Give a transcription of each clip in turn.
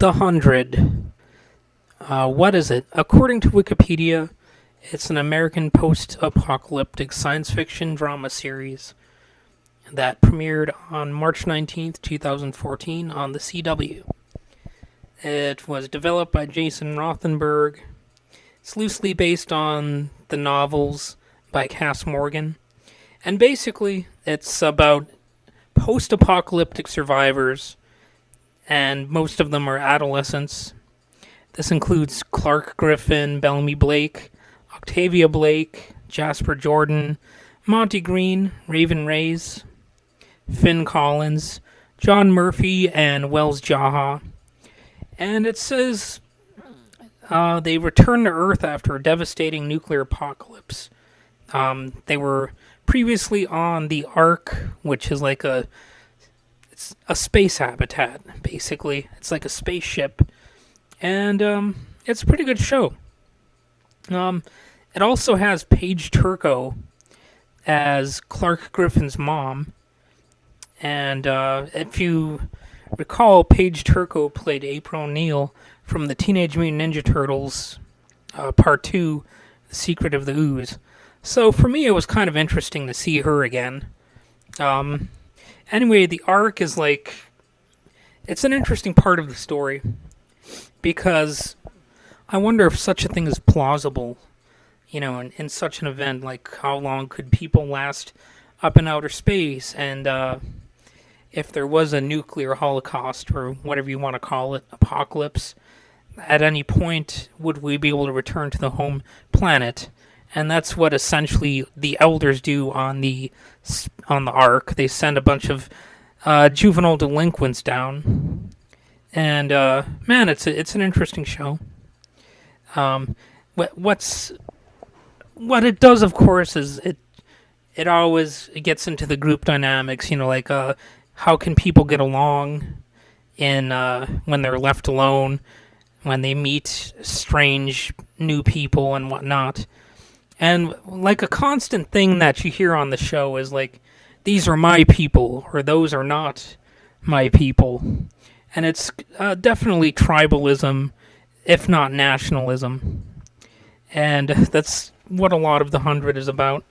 The Hundred. What is it? According to Wikipedia, it's an American post-apocalyptic science fiction drama series that premiered on March 19th, 2014 on the CW. It was developed by Jason Rothenberg. It's loosely based on the novels by Cass Morgan. And basically, it's about post-apocalyptic survivors, and most of them are adolescents. This includes Clark Griffin, Bellamy Blake, Octavia Blake, Jasper Jordan, Monty Green, Raven Reyes, Finn Collins, John Murphy, and Wells Jaha. And it says they returned to Earth after a devastating nuclear apocalypse. They were previously on the Ark, which is like it's a space habitat, basically. It's like a spaceship. And it's a pretty good show. It also has Paige Turco as Clark Griffin's mom. And if you recall, Paige Turco played April O'Neil from the Teenage Mutant Ninja Turtles Part 2, The Secret of the Ooze. So for me, it was kind of interesting to see her again. Anyway, the Ark is it's an interesting part of the story, because I wonder if such a thing is plausible, in such an event. Like, how long could people last up in outer space? And if there was a nuclear holocaust, or whatever you want to call it, apocalypse, at any point would we be able to return to the home planet? And that's what essentially the elders do on the Ark. They send a bunch of juvenile delinquents down. And man, it's an interesting show. What it does, of course, is it always gets into the group dynamics. How can people get along when they're left alone, when they meet strange new people and whatnot. And a constant thing that you hear on the show is these are my people, or those are not my people. And it's definitely tribalism, if not nationalism. And that's what a lot of The 100 is about.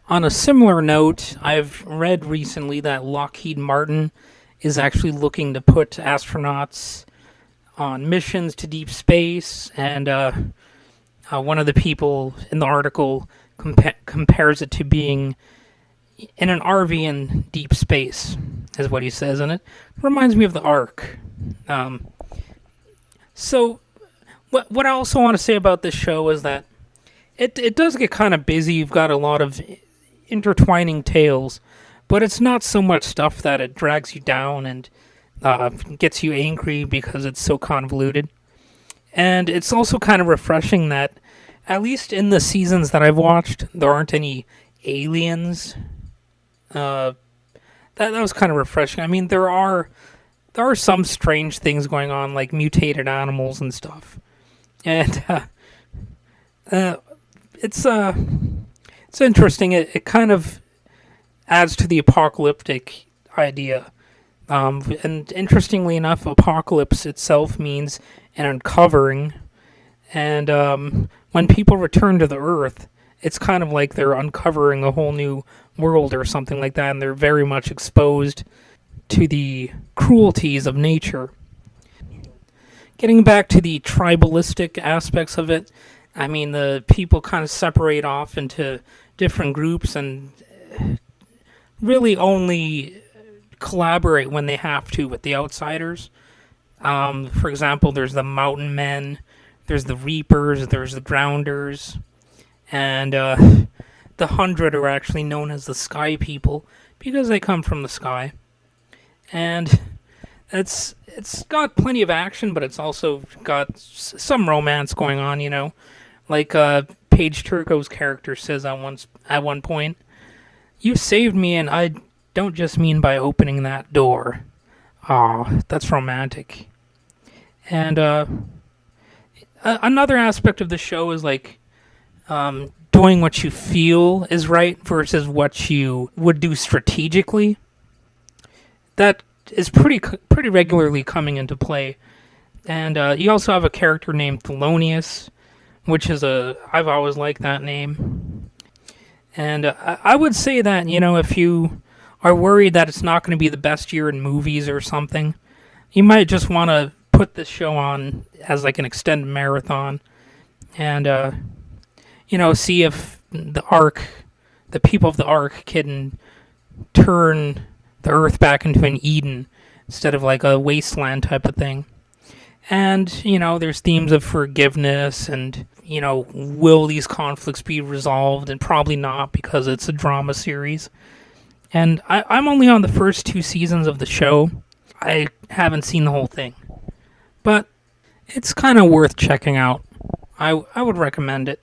On a similar note, I've read recently that Lockheed Martin is actually looking to put astronauts on missions to deep space, and one of the people in the article compares it to being in an RV in deep space, is what he says, and it reminds me of the Ark. So, what I also want to say about this show is that it does get kind of busy. You've got a lot of intertwining tales, but it's not so much stuff that it drags you down and gets you angry because it's so convoluted. And it's also kind of refreshing that, at least in the seasons that I've watched, there aren't any aliens. That was kind of refreshing. I mean, there are some strange things going on, like mutated animals and stuff. And it's interesting. It kind of adds to the apocalyptic idea. And interestingly enough, apocalypse itself means an uncovering. And when people return to the Earth, it's kind of like they're uncovering a whole new world or something like that, and they're very much exposed to the cruelties of nature. Getting back to the tribalistic aspects of it, I mean, the people kind of separate off into different groups and really only collaborate when they have to with the outsiders. For example, there's the Mountain Men, there's the Reapers, there's the Grounders, and the 100 are actually known as the Sky People because they come from the sky. And it's got plenty of action, but it's also got some romance going on, Like Paige Turco's character says at one point, "You saved me, and I don't just mean by opening that door." Aw, that's romantic. And another aspect of the show is doing what you feel is right versus what you would do strategically. That is pretty regularly coming into play. And you also have a character named Thelonious, which is I've always liked that name. And I would say that, if you are worried that it's not going to be the best year in movies or something, you might just want to put this show on as like an extended marathon and, see if the people of the Ark can turn the Earth back into an Eden instead of like a wasteland type of thing. And, there's themes of forgiveness and, will these conflicts be resolved? And probably not, because it's a drama series. And I'm only on the first 2 seasons of the show. I haven't seen the whole thing. But it's kind of worth checking out. I would recommend it.